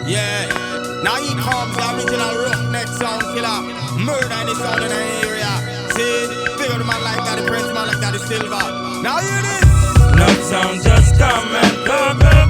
Yeah. Now he comes, the original roughneck sound killer. Murder in the sound in the area. See, figure the man like that, the prince man like that, the silver. Now hear this. No sound just come and conquer.